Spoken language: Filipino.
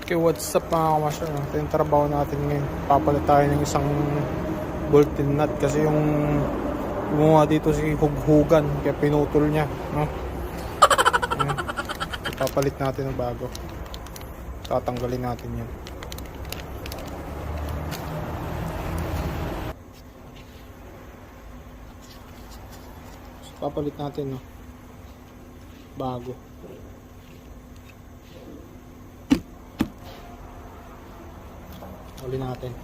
Okay, what's up mga kamasyon? Ito yung trabaho natin ngayon. Papalit tayo ng isang bolting nut kasi yung gumawa dito si Hughugan kaya pinutol niya, no? Ayan. Papalit natin ng bago. Tatanggalin natin yan. So, papalit natin, no? Bago. Uli natin.